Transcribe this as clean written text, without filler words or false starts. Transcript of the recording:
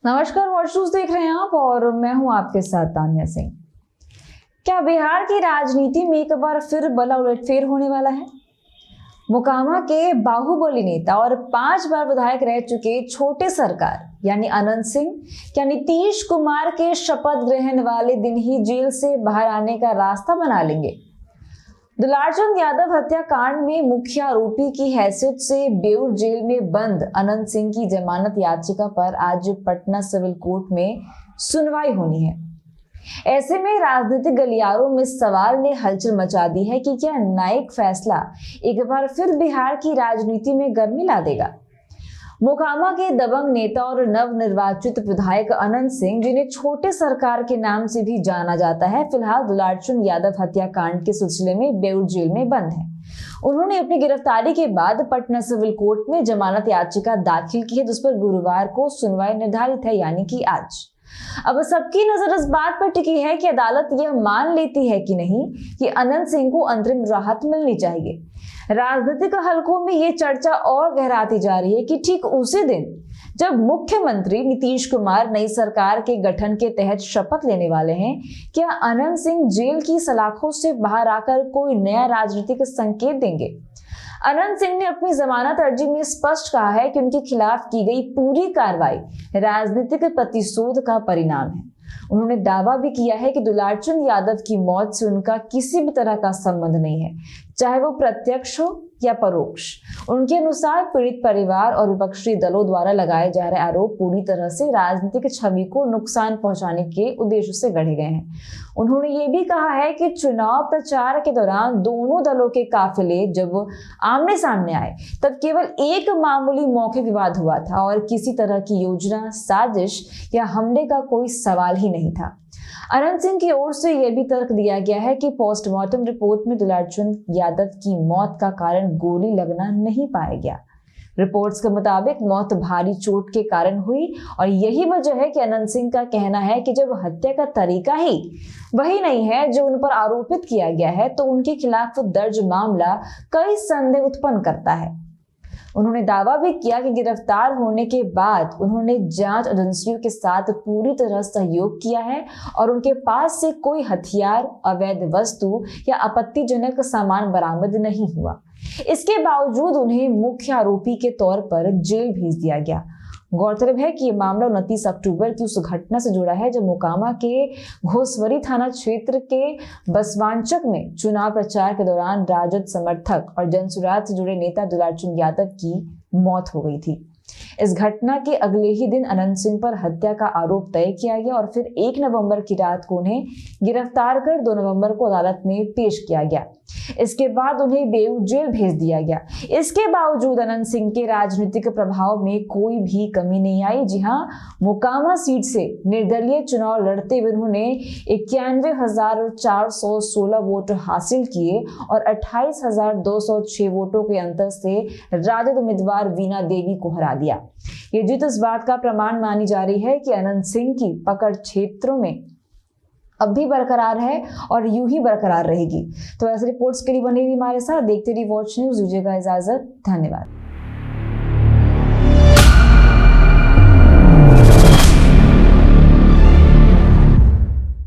नमस्कार, watch news देख रहे हैं आप और मैं हूं आपके साथ तान्या सिंह। क्या बिहार की राजनीति में एक बार फिर बड़ा उलटफेर होने वाला है? मोकामा के बाहुबली नेता और 5 बार विधायक रह चुके छोटे सरकार यानी अनंत सिंह क्या नीतीश कुमार के शपथ ग्रहण वाले दिन ही जेल से बाहर आने का रास्ता बना लेंगे? दुलारचंद यादव हत्याकांड में मुख्य आरोपी की हैसियत से बेऊर जेल में बंद अनंत सिंह की जमानत याचिका पर आज पटना सिविल कोर्ट में सुनवाई होनी है। ऐसे में राजनीतिक गलियारों में सवाल ने हलचल मचा दी है कि क्या न्यायिक फैसला एक बार फिर बिहार की राजनीति में गर्मी ला देगा? मोकामा के दबंग नेता और नवनिर्वाचित विधायक अनंत सिंह, जिन्हें छोटे सरकार के नाम से भी जाना जाता है, फिलहाल दुलारचंद यादव हत्याकांड के सिलसिले में बेऊर जेल में बंद हैं। उन्होंने अपनी गिरफ्तारी के बाद पटना सिविल कोर्ट में जमानत याचिका दाखिल की है, जिस पर गुरुवार को सुनवाई निर्धारित है, यानी कि आज। अब सबकी नजर इस बात पर टिकी है कि अदालत यह मान लेती है कि नहीं कि अनंत सिंह को अंतरिम राहत मिलनी चाहिए। राजनीतिक हलकों में ये चर्चा और गहराती जा रही है कि ठीक उसी दिन जब मुख्यमंत्री नीतीश कुमार नई सरकार के गठन के तहत शपथ लेने वाले हैं, क्या अनंत सिंह जेल की सलाखों से बाहर आकर कोई नया राजनीतिक संकेत देंगे? अनंत सिंह ने अपनी जमानत अर्जी में स्पष्ट कहा है कि उनके खिलाफ की गई पूरी कार्रवाई राजनीतिक प्रतिशोध का परिणाम है। उन्होंने दावा भी किया है कि दुलारचंद यादव की मौत से उनका किसी भी तरह का संबंध नहीं है, चाहे वो प्रत्यक्ष हो या परोक्ष। उनके अनुसार पीड़ित परिवार और विपक्षी दलों द्वारा लगाए जा रहे आरोप पूरी तरह से राजनीतिक छवि को नुकसान पहुंचाने के उद्देश्य से गढ़े गए हैं। उन्होंने ये भी कहा है कि चुनाव प्रचार के दौरान दोनों दलों के काफिले जब आमने सामने आए तब केवल एक मामूली मौखिक विवाद हुआ था और किसी तरह की योजना, साजिश या हमले का कोई सवाल ही नहीं था। अनंत सिंह की ओर से यह भी तर्क दिया गया है कि पोस्टमार्टम रिपोर्ट में दुलारचंद यादव की मौत का कारण गोली लगना नहीं पाया गया। रिपोर्ट्स के मुताबिक मौत भारी चोट के कारण हुई और यही वजह है कि अनंत सिंह का कहना है कि जब हत्या का तरीका ही वही नहीं है जो उन पर आरोपित किया गया है, तो उनके खिलाफ दर्ज मामला कई संदेह उत्पन्न करता है। उन्होंने दावा भी किया कि गिरफ्तार होने के बाद उन्होंने जांच एजेंसियों के साथ पूरी तरह सहयोग किया है और उनके पास से कोई हथियार, अवैध वस्तु या आपत्तिजनक सामान बरामद नहीं हुआ। इसके बावजूद उन्हें मुख्य आरोपी के तौर पर जेल भेज दिया गया। गौरतलब है कि ये मामला 29 अक्टूबर की उस घटना से जुड़ा है जब मोकामा के घोसवरी थाना क्षेत्र के बसवांचक में चुनाव प्रचार के दौरान राजद समर्थक और जनसुराज से जुड़े नेता दुलारचंद यादव की मौत हो गई थी। इस घटना के अगले ही दिन अनंत सिंह पर हत्या का आरोप तय किया गया और फिर 1 नवंबर की रात को उन्हें गिरफ्तार कर 2 नवंबर को अदालत में पेश किया गया। इसके बाद उन्हें बेऊर जेल भेज दिया गया। इसके बावजूद अनंत सिंह के राजनीतिक प्रभाव में कोई भी कमी नहीं आई। जी हां, मोकामा सीट से निर्दलीय चुनाव लड़ते हुए उन्होंने 91,416 वोट हासिल किए और 28,206 वोटों के अंतर से राजद उम्मीदवार वीणा देवी को हरा दिया। ये जीत इस बात का प्रमाण मानी जा रही है कि अनंत सिंह की पकड़ क्षेत्रों में अब भी बरकरार है और यूं ही बरकरार रहेगी। तो ऐसे रिपोर्ट्स के लिए बने रहिए हमारे साथ, देखते रहिए वॉच न्यूज। दीजिएगा इजाजत, धन्यवाद।